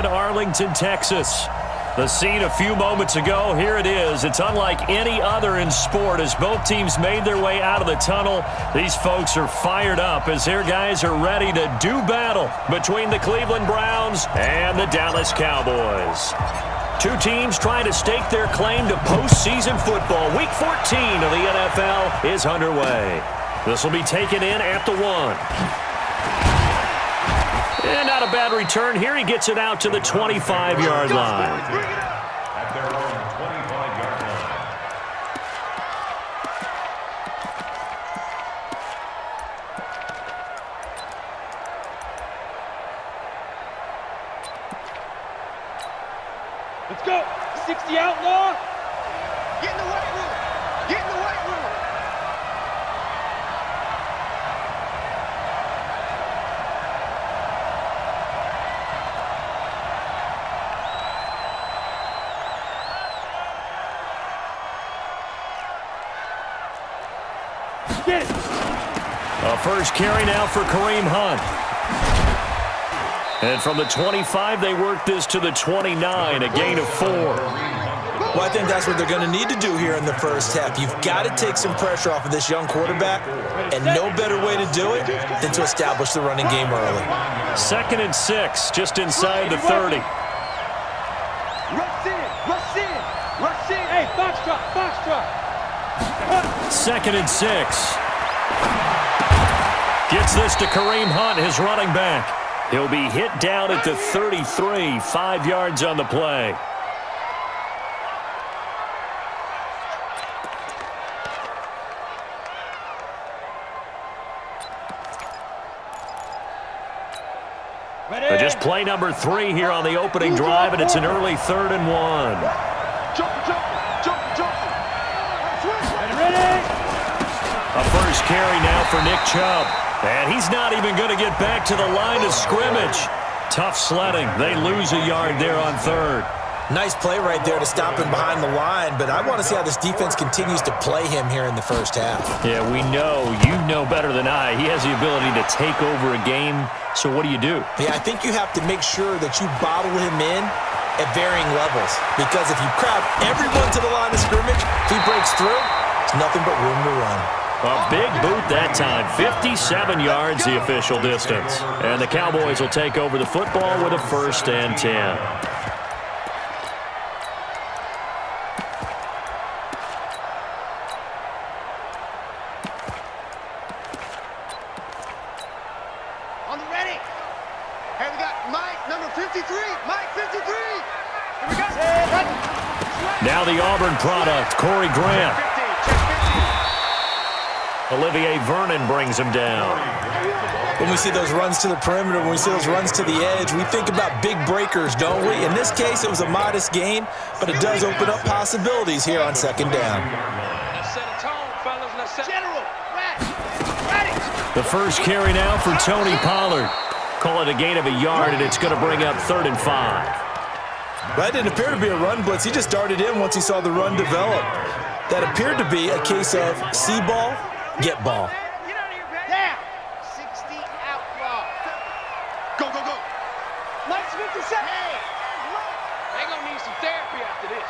in Arlington, Texas. The scene a few moments ago, here it is. It's unlike any other in sport as both teams made their way out of the tunnel. These folks are fired up as their guys are ready to do battle between the Cleveland Browns and the Dallas Cowboys. Two teams trying to stake their claim to postseason football. Week 14 of the NFL is underway. This will be taken in at the 1. And not a bad return here. He gets it out to the 25-yard line. At their own 25-yard line. Let's go. 60 outlaw. Get in the weight room. Get in the weight room. A first carry now for Kareem Hunt. And from the 25, they work this to the 29, a gain of 4. Well, I think that's what they're going to need to do here in the first half. You've got to take some pressure off of this young quarterback, and no better way to do it than to establish the running game early. 2nd and 6, just inside the 30. Rush in, rush in, rush in. Hey, box drop, box drop. 2nd and 6. Gets this to Kareem Hunt, his running back. He'll be hit down at the 33, 5 yards on the play. But just play number 3 here on the opening drive, and it's an early 3rd and 1. A first carry now for Nick Chubb. And he's not even going to get back to the line of scrimmage. Tough sledding. They lose a yard there on 3rd. Nice play right there to stop him behind the line, but I want to see how this defense continues to play him here in the first half. Yeah, we know. You know better than I. He has the ability to take over a game. So what do? Yeah, I think you have to make sure that you bottle him in at varying levels. Because if you crowd everyone to the line of scrimmage, if he breaks through, it's nothing but room to run. A big boot that time. 57 yards the official distance. And the Cowboys will take over the football with a 1st and 10. On the ready. Here we got Mike, number 53. Mike, 53. Here we go. Now the Auburn product, Corey Grant. Olivier Vernon brings him down. When we see those runs to the perimeter, when we see those runs to the edge, we think about big breakers, don't we? In this case, it was a modest gain, but it does open up possibilities here on 2nd down. Let's set a tone, fellas. Let's set General, ready. The first carry now for Tony Pollard. Call it a gain of a yard, and it's going to bring up 3rd and 5. That didn't appear to be a run blitz. He just darted in once he saw the run develop. That appeared to be a case of see ball, get ball. Down. 60 outlaw. Go, go, go. Mike's 57. Hey. They're going to need some therapy after this.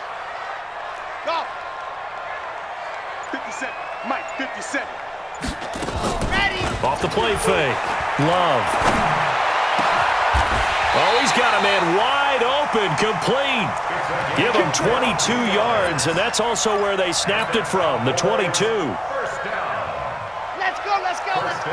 Go. 57. Mike, 57. Ready. Off the play fake. Love. Oh, he's got a man wide open, complete. Give him 22 yards, and that's also where they snapped it from, the 22. Let's go, let's go, let's go.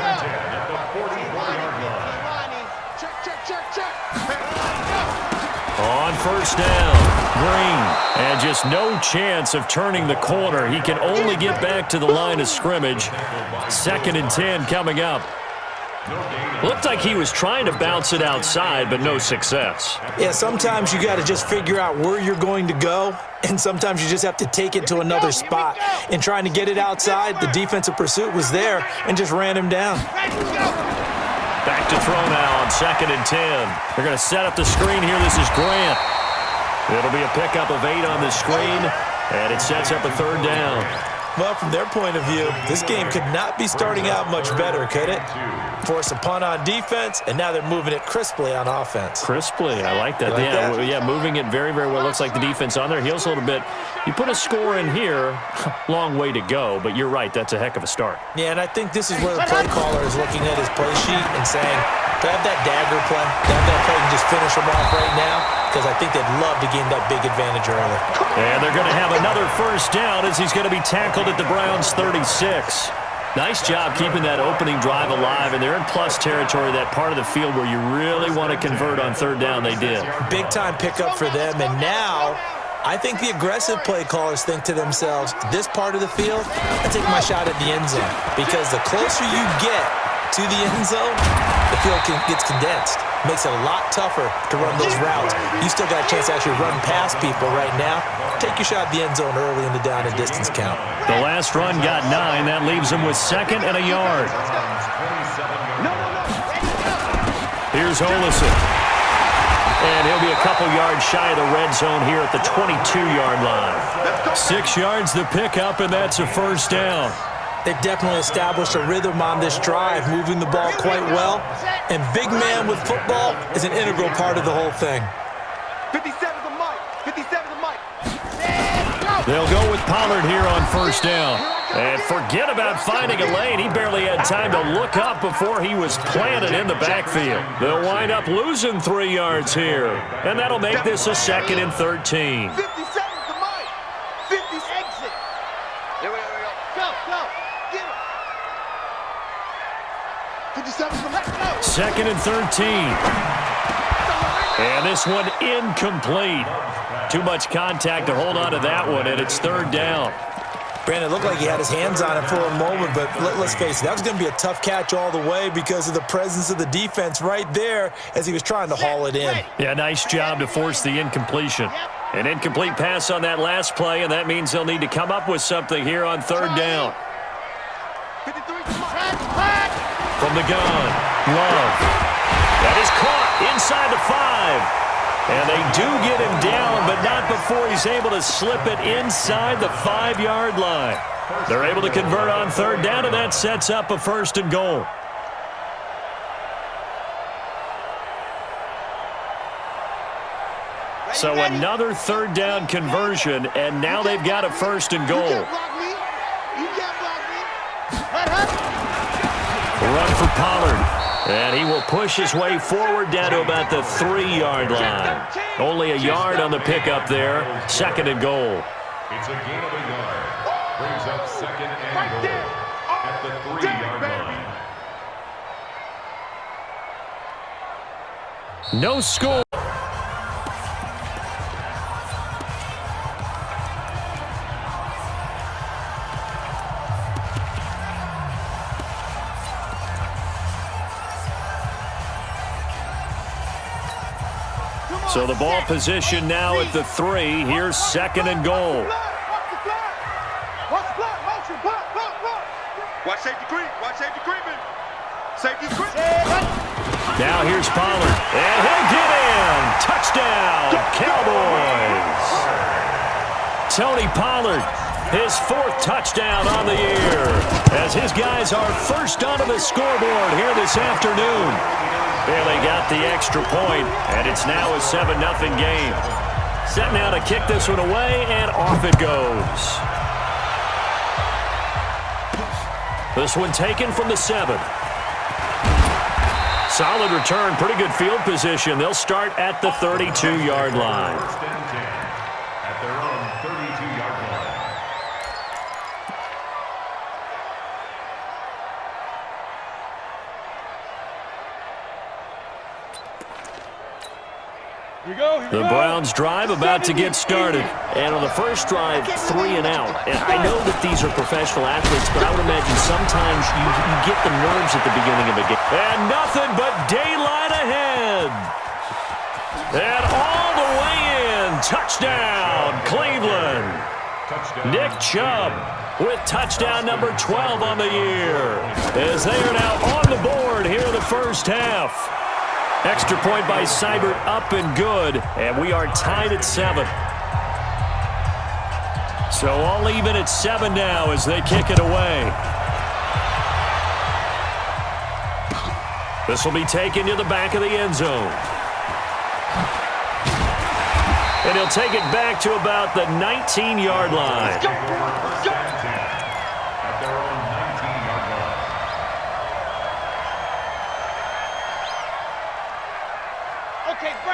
On 1st down, Green. And just no chance of turning the corner. He can only get back to the line of scrimmage. 2nd and 10 coming up. Looked like he was trying to bounce it outside, but no success. Yeah, sometimes you got to just figure out where you're going to go, and sometimes you just have to take it to another spot. And trying to get it outside, the defensive pursuit was there and just ran him down. Back to throw now on 2nd and 10. They're going to set up the screen here. This is Grant. It'll be a pickup of 8 on the screen, and it sets up a 3rd down. Well, from their point of view, this game could not be starting out much better, could it? force a punt on defense, and now they're moving it crisply on offense. Crisply, I like that. You like yeah, that? yeah, moving it very, very well. Looks like the defense on their heels a little bit. You put a score in here, long way to go, but you're right, that's a heck of a start. Yeah, and I think this is where the play caller is looking at his play sheet and saying, to have that dagger play, to have that play and just finish them off right now, because I think they'd love to gain that big advantage early. And they're going to have another first down as he's going to be tackled at the Browns' 36. Nice job keeping that opening drive alive, and they're in plus territory, that part of the field where you really want to convert on third down. They did. Big-time pickup for them, and now I think the aggressive play callers think to themselves, this part of the field, I take my shot at the end zone, because the closer you get to the end zone, the field gets condensed. Makes it a lot tougher to run those routes. You still got a chance to actually run past people right now. Take your shot at the end zone early in the down and distance count. The last run got 9. That leaves him with 2nd and a yard. Here's Olison. And he'll be a couple yards shy of the red zone here at the 22-yard line. 6 yards the pickup, and that's a first down. They've definitely established a rhythm on this drive, moving the ball quite well. And big man with football is an integral part of the whole thing. 57 the mic. 57 the mic. They'll go with Pollard here on first down. And forget about finding a lane. He barely had time to look up before he was planted in the backfield. They'll wind up losing 3 yards here. And that'll make this a 2nd and 13. 57 the mic. 50 exit. Here we go. Go. Get him. 57 the mic. Go. 2nd and 13. And this one incomplete. Too much contact to hold on to that one, and it's third down. Brandon, it looked like he had his hands on it for a moment, but let's face it, that was going to be a tough catch all the way because of the presence of the defense right there as he was trying to haul it in. Yeah, nice job to force the incompletion. An incomplete pass on that last play, and that means they'll need to come up with something here on third down. 53 From the gun, Love. That is caught inside the 5. And they do get him down, but not before he's able to slip it inside the 5-yard line. They're able to convert on third down, and that sets up a 1st and goal. So another third down conversion, and now they've got a 1st and goal. You can't block me. Run for Pollard. And he will push his way forward down to about the 3-yard line. Only a yard on the pickup there. 2nd and goal. It's a gain of a yard. Brings up 2nd and goal at the 3-yard line. No score. So the ball position now at the 3. Here's 2nd and goal. Watch safety creep. Watch safety creeping. Safety creep. Now here's Pollard. And he'll get in. Touchdown, Cowboys. Tony Pollard, his 4th touchdown on the year, as his guys are first onto the scoreboard here this afternoon. Barely got the extra point, and it's now a 7-0 game. Set now to kick this one away, and off it goes. This one taken from the 7. Solid return, pretty good field position. They'll start at the 32-yard line. At their own 32-yard line. The Browns drive about to get started. And on the first drive, 3 and out. And I know that these are professional athletes, but I would imagine sometimes you get the nerves at the beginning of a game. And nothing but daylight ahead. And all the way in. Touchdown, Cleveland. Nick Chubb with touchdown number 12 on the year, as they are now on the board here in the first half. Extra point by Seibert up and good, and we are tied at 7. So all even at 7 now as they kick it away. This will be taken to the back of the end zone. And he'll take it back to about the 19-yard line. At their own 19-yard line.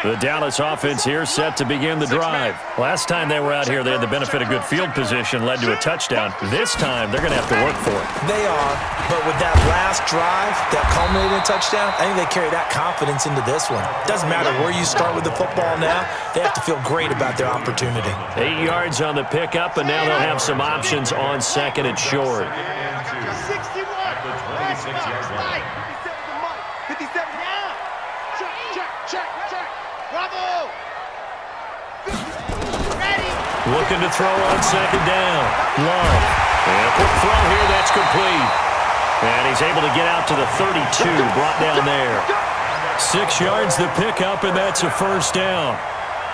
The Dallas offense here set to begin the drive. Last time they were out here, they had the benefit of good field position, led to a touchdown. This time, they're going to have to work for it. They are, but with that last drive, that culminating in a touchdown, I think they carry that confidence into this one. Doesn't matter where you start with the football now, they have to feel great about their opportunity. 8 yards on the pickup, and now they'll have some options on second and short. 61. At the 26-yard line. 57 down. Check. Bravo. Ready. Looking to throw on second down. Love. And a quick throw here, that's complete. And he's able to get out to the 32, brought down there. 6 yards the pickup, and that's a first down.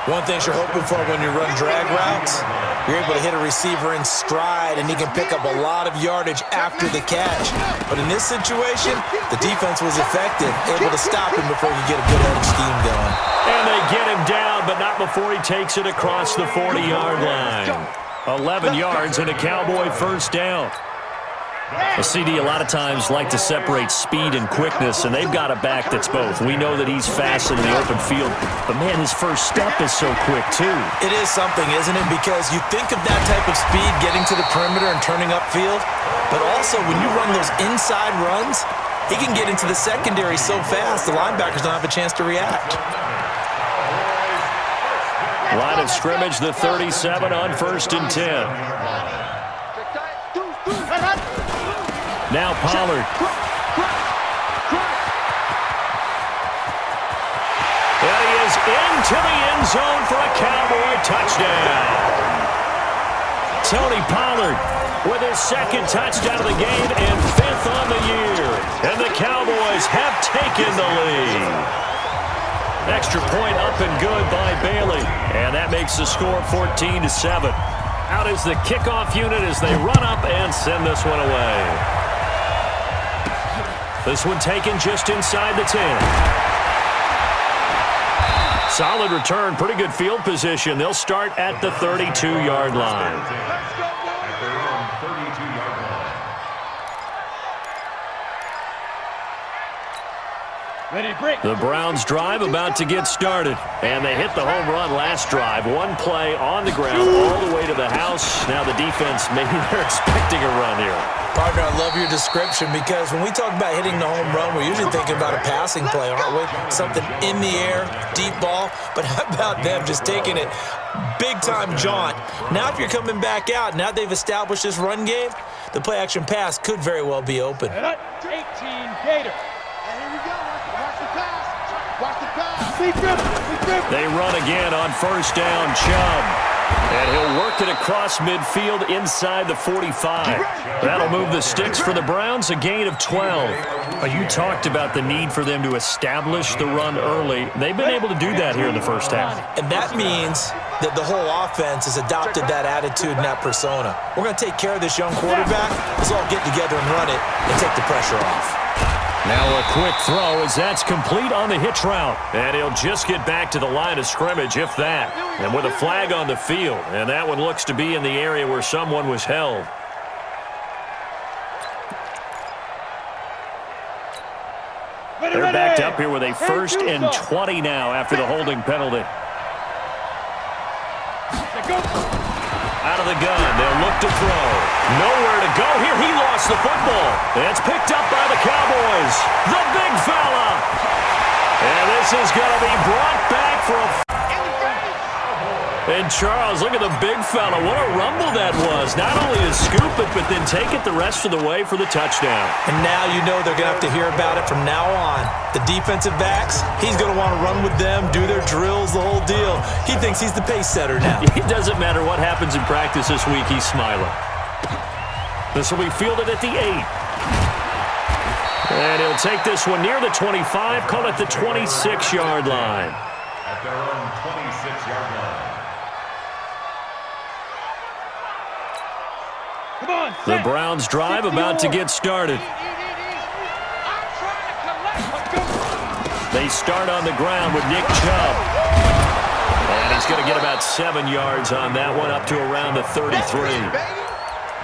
One thing you're hoping for when you run drag routes, you're able to hit a receiver in stride, and he can pick up a lot of yardage after the catch. But in this situation, the defense was effective, able to stop him before you get a good head of steam going. And they get him down, but not before he takes it across the 40-yard line. 11 yards and a Cowboy first down. A CD a lot of times like to separate speed and quickness, and they've got a back that's both. We know that he's fast in the open field, but, man, his first step is so quick, too. It is something, isn't it? Because you think of that type of speed getting to the perimeter and turning upfield, but also when you run those inside runs, he can get into the secondary so fast the linebackers don't have a chance to react. Line of scrimmage, the 37 on 1st and 10. Now Pollard. And he is into the end zone for a Cowboy touchdown. Tony Pollard with his second touchdown of the game and 5th on the year. And the Cowboys have taken the lead. Extra point up and good by Bailey. And that makes the score 14-7. Out is the kickoff unit as they run up and send this one away. This one taken just inside the 10. Solid return, pretty good field position. They'll start at the 32-yard line. At their own 32-yard line. The Browns drive about to get started. And they hit the home run last drive. One play on the ground all the way to the house. Now the defense, maybe they're expecting a run here. Partner, I love your description because when we talk about hitting the home run, we're usually thinking about a passing play, aren't we? Something in the air, deep ball. But how about them just taking it big-time jaunt? Now if you're coming back out, now they've established this run game, the play-action pass could very well be open. 18 Gator. And here we go. Watch the pass. Watch the pass. They run again on first down, Chubb. And he'll work it across midfield inside the 45. That'll move the sticks for the Browns, a gain of 12. You talked about the need for them to establish the run early. They've been able to do that here in the first half. And that means that the whole offense has adopted that attitude and that persona. We're going to take care of this young quarterback. Let's all get together and run it and take the pressure off. Now a quick throw as that's complete on the hitch route. And he'll just get back to the line of scrimmage, if that. And with a flag on the field. And that one looks to be in the area where someone was held. They're backed up here with a 1st and 20 now after the holding penalty. Out of the gun, they'll look to throw. Nowhere to go here. He lost the football. It's picked up by the Cowboys. The big fella. And this is going to be brought back for a... And Charles, look at the big fella. What a rumble that was. Not only to scoop it, but then take it the rest of the way for the touchdown. And now you know they're going to have to hear about it from now on. The defensive backs, he's going to want to run with them, do their drills, the whole deal. He thinks he's the pace setter now. It doesn't matter what happens in practice this week, he's smiling. This will be fielded at the 8. And he'll take this one near the 25, call it the 26-yard line. At their own 26-yard line. The Browns drive about to get started. They start on the ground with Nick Chubb. And he's going to get about 7 yards on that one, up to around the 33.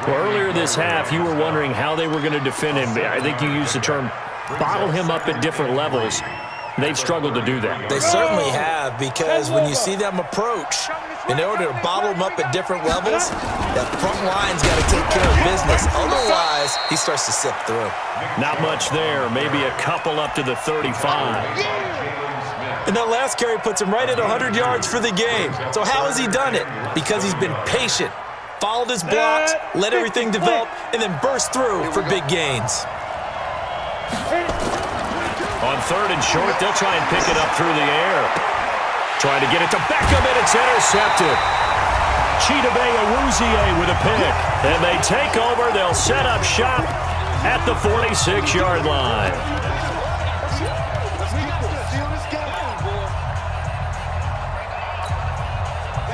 Well, earlier this half, you were wondering how they were going to defend him. I think you used the term bottle him up at different levels. They've struggled to do that. They certainly have, because when you see them approach, in order to bottle him up at different levels, that front line's got to take care of business. Otherwise, he starts to sift through. Not much there. Maybe a couple up to the 35. And that last carry puts him right at 100 yards for the game. So how has he done it? Because he's been patient, followed his blocks, let everything develop, and then burst through for big gains. On 3rd and short, they'll try and pick it up through the air. Trying to get it to Beckham, and it's intercepted. Chidobe Awuzie with a pick. And they take over. They'll set up shop at the 46-yard line.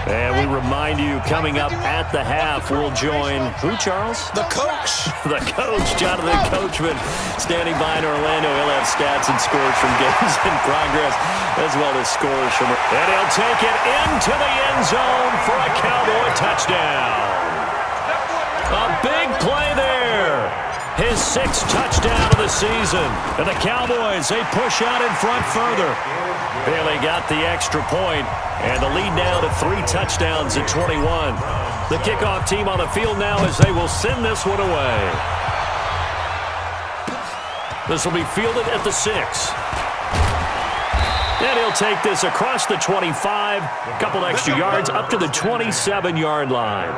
And we remind you, coming up at the half, we'll join who, Charles? The coach. The coach, Jonathan Coachman, standing by in Orlando. He'll have stats and scores from games in progress, as well as scores from... And he'll take it into the end zone for a Cowboy touchdown. A big play there. His 6th touchdown of the season. And the Cowboys, they push out in front further. Bailey got the extra point, and the lead now to 3 touchdowns at 21. The kickoff team on the field now as they will send this one away. This will be fielded at the 6. And he'll take this across the 25, a couple extra yards up to the 27-yard line.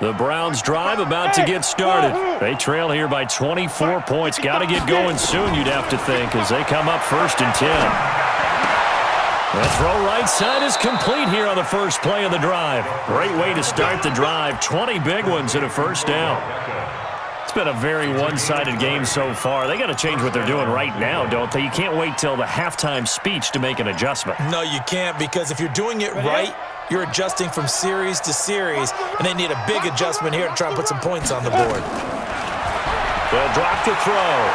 The Browns drive about to get started. They trail here by 24 points. Got to get going soon, you'd have to think, as they come up 1st and 10. The throw right side is complete here on the first play of the drive. Great way to start the drive. 20 big ones and a first down. It's been a very one-sided game so far. They got to change what they're doing right now, don't they? You can't wait till the halftime speech to make an adjustment. No, you can't, because if you're doing it right, you're adjusting from series to series, and they need a big adjustment here to try and put some points on the board. They'll drop the throw.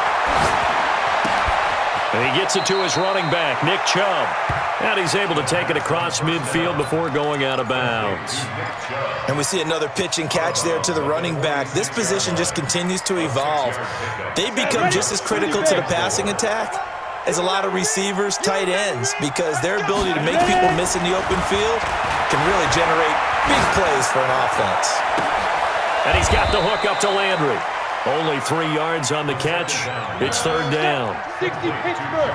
And he gets it to his running back, Nick Chubb. And he's able to take it across midfield before going out of bounds. And we see another pitch and catch there to the running back. This position just continues to evolve. They become just as critical to the passing attack as a lot of receivers, tight ends, because their ability to make people miss in the open field can really generate big plays for an offense. And he's got the hook up to Landry. Only 3 yards on the catch. It's 3rd down. 60 Pittsburgh.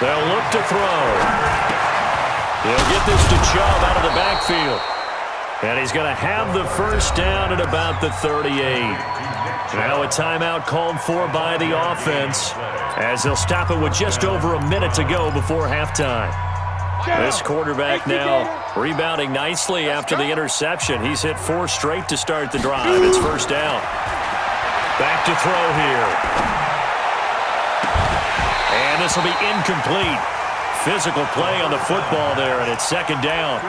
They'll look to throw. He'll get this to Chubb out of the backfield. And he's going to have the first down at about the 38. Now a timeout called for by the offense, as they'll stop it with just over a minute to go before halftime. This quarterback now rebounding nicely after the interception. He's hit 4 straight to start the drive. It's first down. Back to throw here. And this will be incomplete. Physical play on the football there, and it's 2nd down.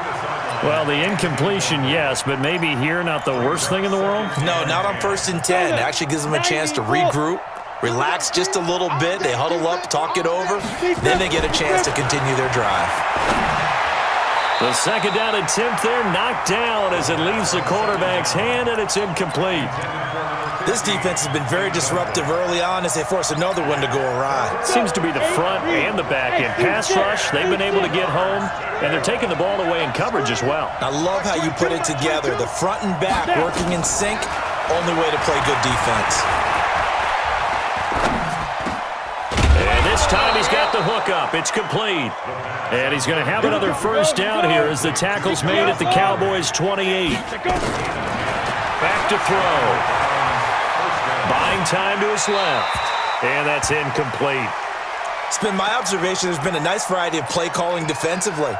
Well, the incompletion, yes, but maybe here not the worst thing in the world? No, not on 1st and 10. It actually gives them a chance to regroup, relax just a little bit. They huddle up, talk it over. Then they get a chance to continue their drive. The 2nd down attempt there knocked down as it leaves the quarterback's hand, and it's incomplete. This defense has been very disruptive early on as they force another one to go awry. Seems to be the front and the back end. Pass rush, they've been able to get home, and they're taking the ball away in coverage as well. I love how you put it together. The front and back working in sync, only way to play good defense. And this time he's got the hook up. It's complete. And he's going to have another first down here as the tackle's made at the Cowboys' 28. Back to throw. Buying time to his left. And that's incomplete. It's been my observation there's been a nice variety of play calling defensively.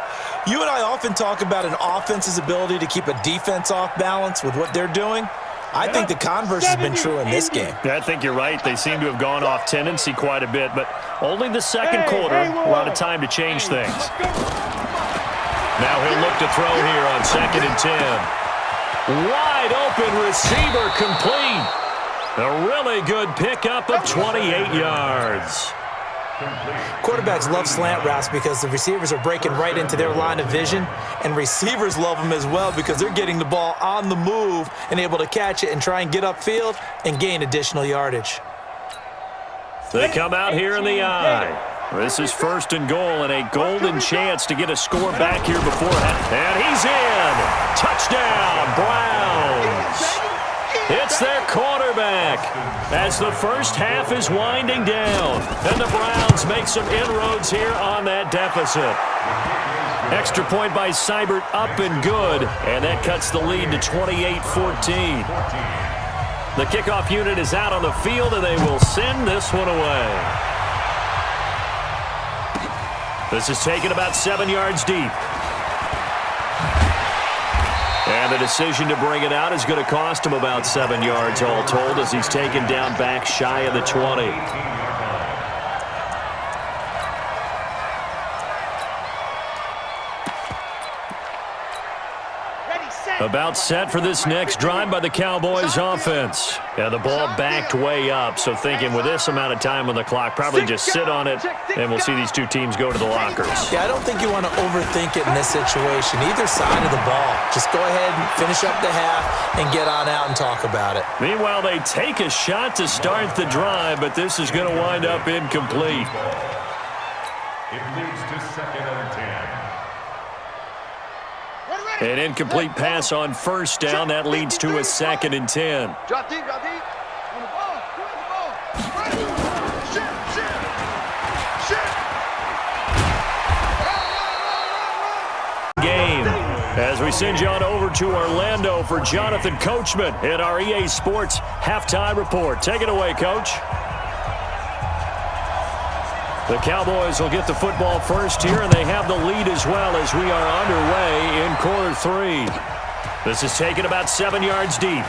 You and I often talk about an offense's ability to keep a defense off balance with what they're doing. I think the converse has been true in this game. I think you're right. They seem to have gone off tendency quite a bit, but only the second quarter, a lot of time to change things. Now he'll look to throw here on 2nd and 10. Wide open receiver complete. A really good pickup of 28 yards. Quarterbacks love slant routes because the receivers are breaking right into their line of vision, and receivers love them as well because they're getting the ball on the move and able to catch it and try and get upfield and gain additional yardage. They come out here in the eye. This is 1st and goal and a golden chance to get a score back here before half. And he's in. Touchdown, Browns. It's their quarterback as the first half is winding down. And the Browns make some inroads here on that deficit. Extra point by Seibert up and good. And that cuts the lead to 28-14. The kickoff unit is out on the field, and they will send this one away. This is taken about 7 yards deep. And the decision to bring it out is going to cost him about 7 yards all told as he's taken down back shy of the 20. About set for this next drive by the Cowboys offense. And the ball backed way up, so thinking with this amount of time on the clock, probably just sit on it, and we'll see these two teams go to the lockers. Yeah, I don't think you want to overthink it in this situation. Either side of the ball. Just go ahead and finish up the half and get on out and talk about it. Meanwhile, they take a shot to start the drive, but this is going to wind up incomplete. It leads to 2nd and 10. An incomplete pass on 1st down. That leads to a 2nd and 10. Drop deep, drop deep. On the ball, on the ball. Ready. Game as we send you on over to Orlando for Jonathan Coachman in our EA Sports Halftime Report. Take it away, Coach. The Cowboys will get the football first here, and they have the lead as well as we are underway in quarter 3. This is taken about 7 yards deep.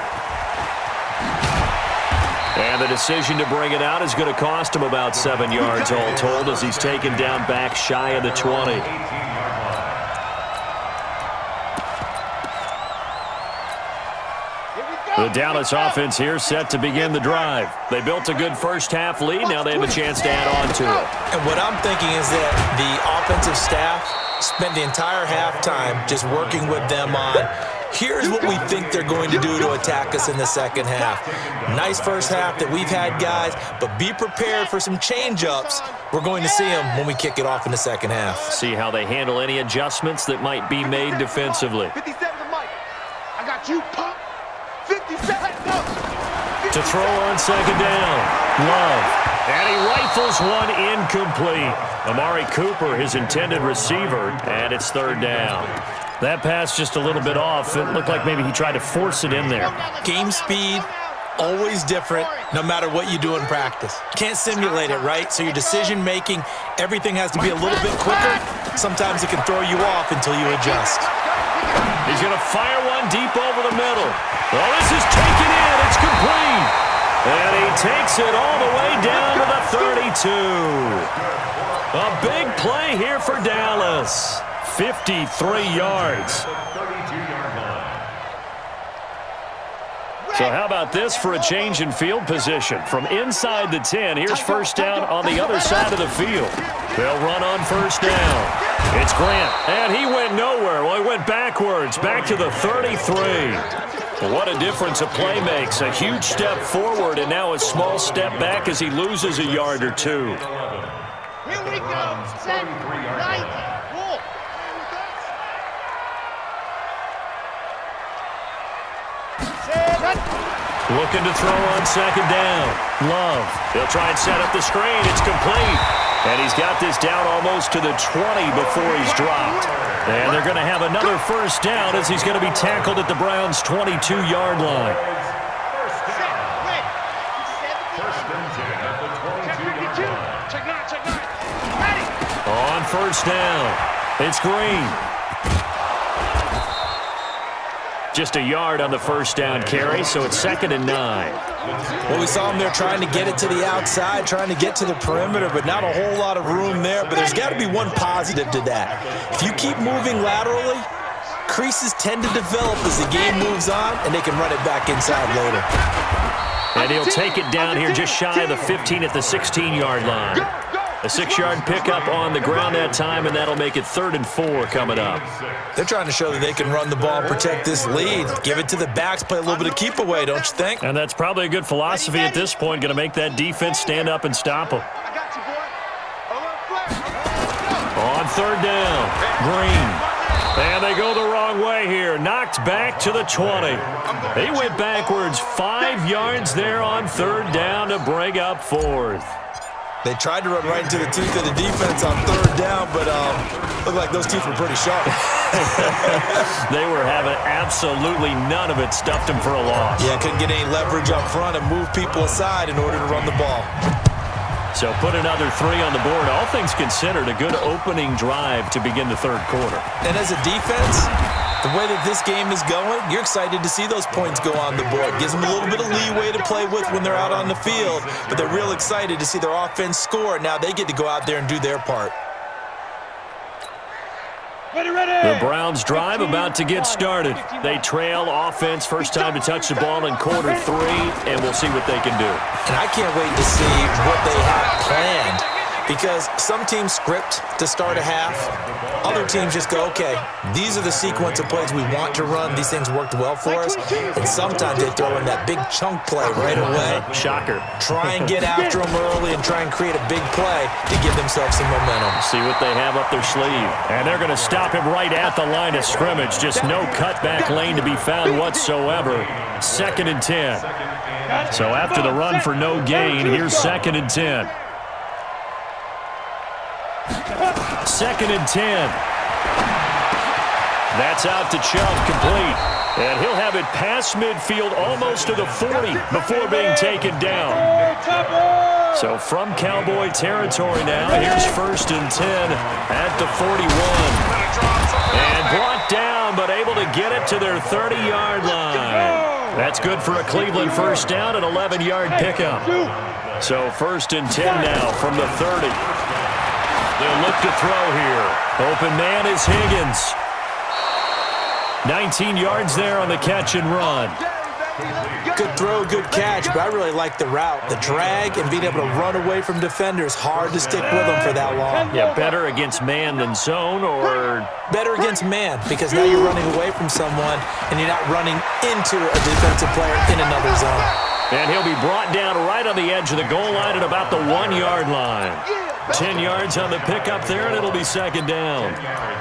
And the decision to bring it out is going to cost him about 7 yards all told as he's taken down back shy of the 20. The Dallas offense here set to begin the drive. They built a good first half lead. Now they have a chance to add on to it. And what I'm thinking is that the offensive staff spent the entire halftime just working with them on, here's what we think they're going to do to attack us in the second half. Nice first half that we've had, guys, but be prepared for some change-ups. We're going to see them when we kick it off in the second half. See how they handle any adjustments that might be made defensively. 57 to Mike. I got you, pump. 57, no. To throw on 2nd down. Love. And he rifles one incomplete. Amari Cooper, his intended receiver, and it's 3rd down. That pass just a little bit off. It looked like maybe he tried to force it in there. Game speed, always different, no matter what you do in practice. Can't simulate it, right? So your decision-making, everything has to be a little bit quicker. Sometimes it can throw you off until you adjust. He's going to fire one deep over the middle. Well, this is taken in. It's complete. And he takes it all the way down to the 32. A big play here for Dallas. 53 yards. So how about this for a change in field position? From inside the 10, here's 1st down on the other side of the field. They'll run on 1st down. It's Grant, and he went nowhere. Well, he went backwards, back to the 33. What a difference a play makes. A huge step forward, and now a small step back as he loses a yard or two. Here we go. 7, 90. Wolf. Looking to throw on 2nd down. Love. He'll try and set up the screen. It's complete. And he's got this down almost to the 20 before he's dropped. And they're going to have another 1st down as he's going to be tackled at the Browns' 22-yard line. On 1st down, it's Green. Just a yard on the first down carry, so it's 2nd and 9. Well, we saw them there trying to get it to the outside, trying to get to the perimeter, but not a whole lot of room there. But there's got to be one positive to that. If you keep moving laterally, creases tend to develop as the game moves on, and they can run it back inside later. And he'll take it down here just shy of the 15 at the 16-yard line. A 6-yard pickup on the ground that time, and that'll make it 3rd and 4 coming up. They're trying to show that they can run the ball and protect this lead. Give it to the backs, play a little bit of keep away, don't you think? And that's probably a good philosophy at this point, going to make that defense stand up and stop them. On 3rd down, Green. And they go the wrong way here. Knocked back to the 20. He went backwards 5 yards there on 3rd down to bring up 4th. They tried to run right into the teeth of the defense on 3rd down, but looked like those teeth were pretty sharp. They were having absolutely none of it. Stuffed them for a loss. Yeah, couldn't get any leverage up front and move people aside in order to run the ball. So put another 3 on the board. All things considered, a good opening drive to begin the 3rd quarter. And as a defense, the way that this game is going, you're excited to see those points go on the board. Gives them a little bit of leeway to play with when they're out on the field, but they're real excited to see their offense score. Now they get to go out there and do their part. The Browns drive about to get started. They trail offense, first time to touch the ball in quarter 3, and we'll see what they can do. And I can't wait to see what they have planned, because some teams script to start a half. Other teams just go, okay, these are the sequence of plays we want to run. These things worked well for us. And sometimes they throw in that big chunk play right away. Shocker. Try and get after them early and try and create a big play to give themselves some momentum. See what they have up their sleeve. And they're going to stop him right at the line of scrimmage. Just no cutback lane to be found whatsoever. 2nd and 10. So after the run for no gain, here's 2nd and 10. 2nd and 10. That's out to Chubb, complete. And he'll have it past midfield almost to the 40 before being taken down. So from Cowboy territory now, here's 1st and 10 at the 41. And brought down, but able to get it to their 30-yard line. That's good for a Cleveland first down, an 11-yard pickup. So 1st and 10 now from the 30. They'll look to throw here. Open man is Higgins. 19 yards there on the catch and run. Good throw, good catch, but I really like the route. The drag and being able to run away from defenders, hard to stick with them for that long. Yeah, better against man than zone, or? Better against man, because now you're running away from someone and you're not running into a defensive player in another zone. And he'll be brought down right on the edge of the goal line at about the 1-yard line. 10 yards on the pickup there, and it'll be 2nd down.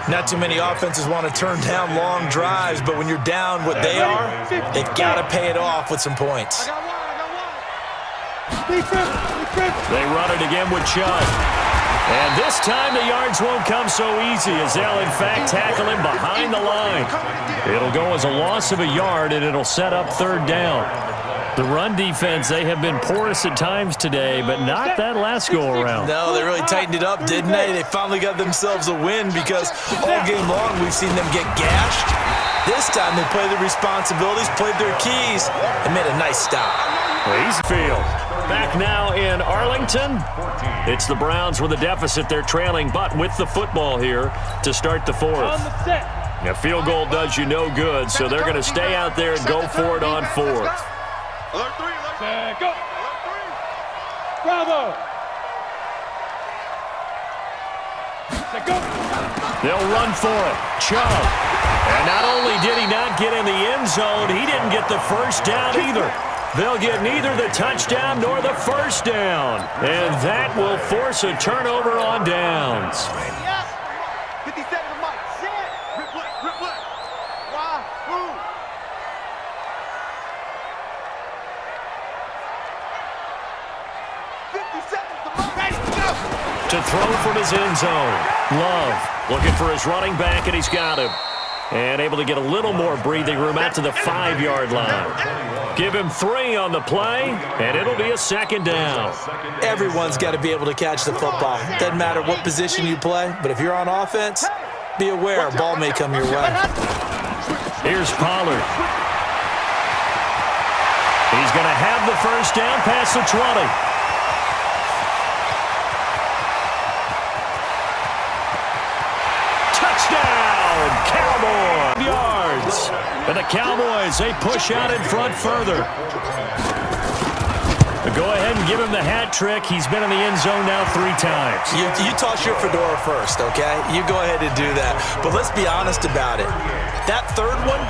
Not too many offenses want to turn down long drives, but when you're down what they are, they've got to pay it off with some points. They run it again with Chubb. And this time the yards won't come so easy, as they'll in fact tackle him behind the line. It'll go as a loss of a yard, and it'll set up 3rd down. The run defense, they have been porous at times today, but not that last go-around. No, they really tightened it up, didn't they? They finally got themselves a win, because all game long we've seen them get gashed. This time they played their responsibilities, played their keys, and made a nice stop. Easy field. Back now in Arlington. It's the Browns with a deficit. They're trailing, but with the football here to start the 4th. A field goal does you no good, so they're going to stay out there and go for it on 4th. Go. Bravo. Go. They'll run for it. Chubb. And not only did he not get in the end zone, he didn't get the first down either. They'll get neither the touchdown nor the first down. And that will force a turnover on downs. 50 seconds of Mike. Set. Replay. Wahoo. To throw from his end zone. Love looking for his running back, and he's got him. And able to get a little more breathing room out to the 5-yard line. Give him 3 on the play, and it'll be a 2nd down. Everyone's got to be able to catch the football. Doesn't matter what position you play, but if you're on offense, be aware a ball may come your way. Here's Pollard. He's going to have the first down past the 20. Touchdown, Cowboys! Yards. And the Cowboys, they push out in front further. Go ahead and give him the hat trick. He's been in the end zone now 3 times. You toss your fedora first, okay? You go ahead and do that. But let's be honest about it. That third one,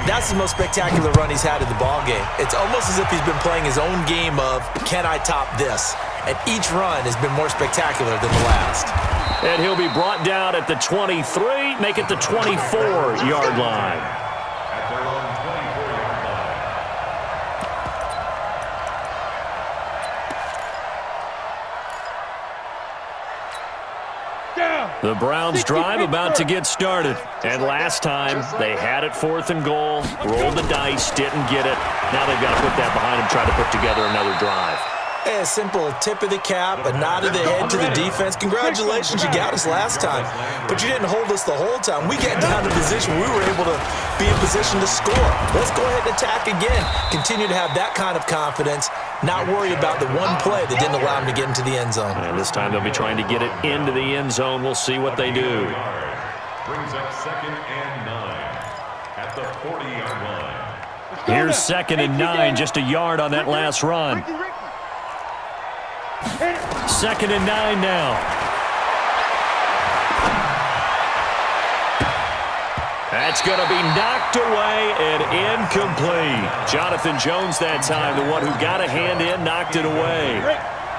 that's the most spectacular run he's had in the ballgame. It's almost as if he's been playing his own game of, can I top this? And each run has been more spectacular than the last. And he'll be brought down at the 23, make it the 24-yard line. At their own 24-yard line. The Browns drive about to get started. And last time, they had it 4th and goal, rolled the dice, didn't get it. Now they've got to put that behind them, try to put together another drive. Hey, a simple tip of the cap, a nod of the head to the defense. Congratulations, you got us last time. But you didn't hold us the whole time. We get down to position. We were able to be in position to score. Let's go ahead and attack again. Continue to have that kind of confidence. Not worry about the one play that didn't allow him to get into the end zone. And this time they'll be trying to get it into the end zone. We'll see what they do. Brings up 2nd and 9 at the 40-yard line. Here's 2nd and 9, just a yard on that last run. 2nd and 9 now. That's going to be knocked away and incomplete. Jonathan Jones that time, the one who got a hand in, knocked it away.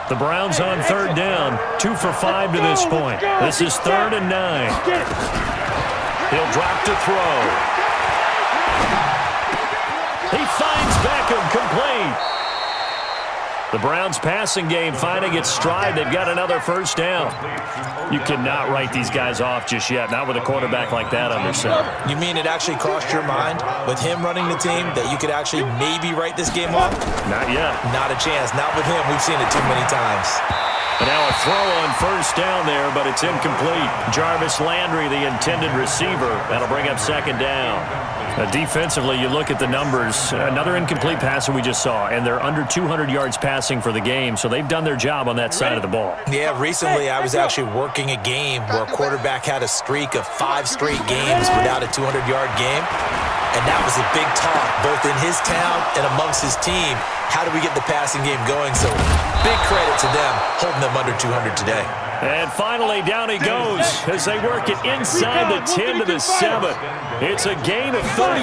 The Browns on 3rd down, 2 for 5 to this point. This is 3rd and 9. He'll drop to throw. He finds Beckham, complete. The Browns passing game finding its stride. They've got another first down. You cannot write these guys off just yet, not with a quarterback like that under center. You mean it actually crossed your mind with him running the team that you could actually maybe write this game off? Not yet. Not a chance. Not with him. We've seen it too many times. And now a throw on first down there, but it's incomplete. Jarvis Landry, the intended receiver. That'll bring up 2nd down. Defensively, you look at the numbers. Another incomplete passer we just saw, and they're under 200 yards passing for the game, so they've done their job on that side of the ball. Yeah, recently I was actually working a game where a quarterback had a streak of 5 straight games without a 200-yard game, and that was a big talk both in his town and amongst his team. How do we get the passing game going? So big credit to them holding them under 200 today. And finally, down he goes as they work it inside the 10 to the 7. It's a gain of 34.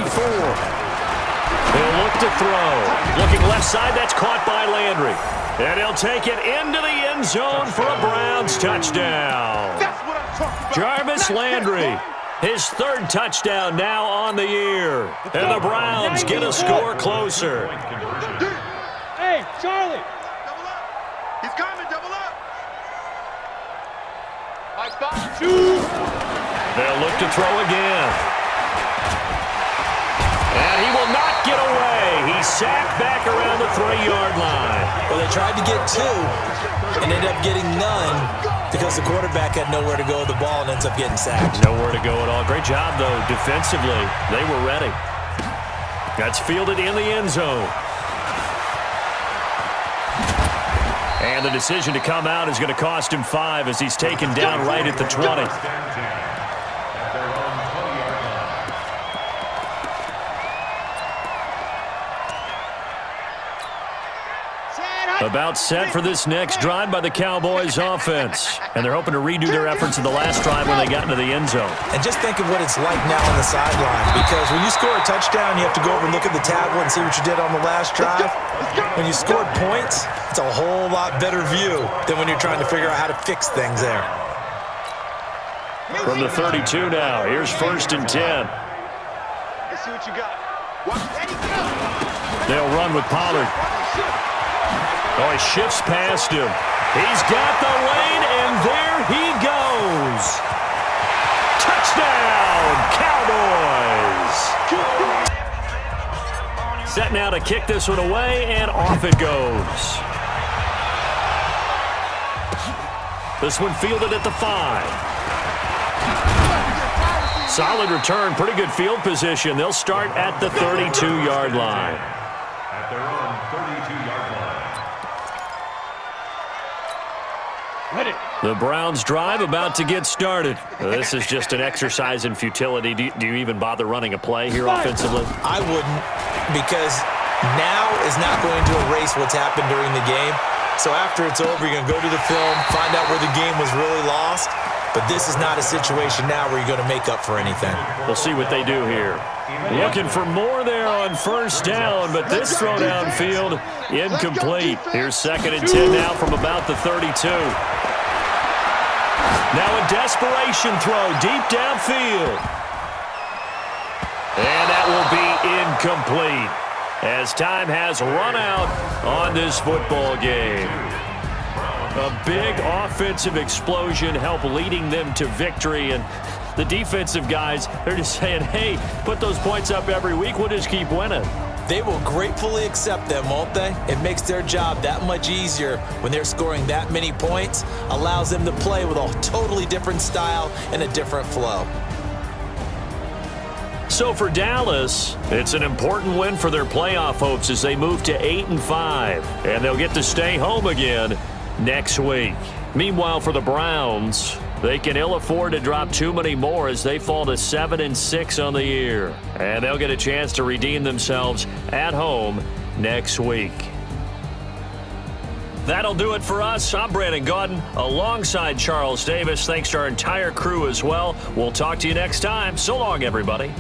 He'll look to throw. Looking left side, that's caught by Landry. And he'll take it into the end zone for a Browns touchdown. Jarvis Landry, his 3rd touchdown now on the year. And the Browns get a score closer. Hey, Charlie. Double up. He's coming, double up. They'll look to throw again. And he will not get away. He's sacked back around the 3-yard line. Well, they tried to get 2 and ended up getting none because the quarterback had nowhere to go with the ball and ends up getting sacked. Nowhere to go at all. Great job, though, defensively. They were ready. That's fielded in the end zone. And the decision to come out is going to cost him 5 as he's taken down right at the 20. About set for this next drive by the Cowboys offense. And they're hoping to redo their efforts in the last drive when they got into the end zone. And just think of what it's like now on the sideline, because when you score a touchdown, you have to go over and look at the tablet and see what you did on the last drive. When you scored points, it's a whole lot better view than when you're trying to figure out how to fix things there. From the 32 now, here's 1st and 10. Let's see what you got. They'll run with Pollard. Oh, he shifts past him. He's got the lane, and there he goes. Touchdown, Cowboys. Set now to kick this one away, and off it goes. This one fielded at the 5. Solid return, pretty good field position. They'll start at the 32-yard line. At their own 32-yard line. Ready. The Browns drive about to get started. This is just an exercise in futility. Do you even bother running a play here offensively? I wouldn't, because now is not going to erase what's happened during the game. So after it's over, you're going to go to the film, find out where the game was really lost. But this is not a situation now where you're going to make up for anything. We'll see what they do here. Looking for more there on first down, but this throw downfield incomplete. Here's 2nd and 10 now from about the 32. Now a desperation throw deep downfield. And that will be incomplete as time has run out on this football game. A big offensive explosion helped leading them to victory, and the defensive guys, they're just saying, hey, put those points up every week, we'll just keep winning. They will gratefully accept them, won't they? It makes their job that much easier when they're scoring that many points, allows them to play with a totally different style and a different flow. So for Dallas, it's an important win for their playoff hopes as they move to 8-5, and they'll get to stay home again next week. Meanwhile, for the Browns, they can ill afford to drop too many more as they fall to 7-6 on the year. And they'll get a chance to redeem themselves at home next week. That'll do it for us. I'm Brandon Gaudin alongside Charles Davis. Thanks to our entire crew as well. We'll talk to you next time. So long, everybody.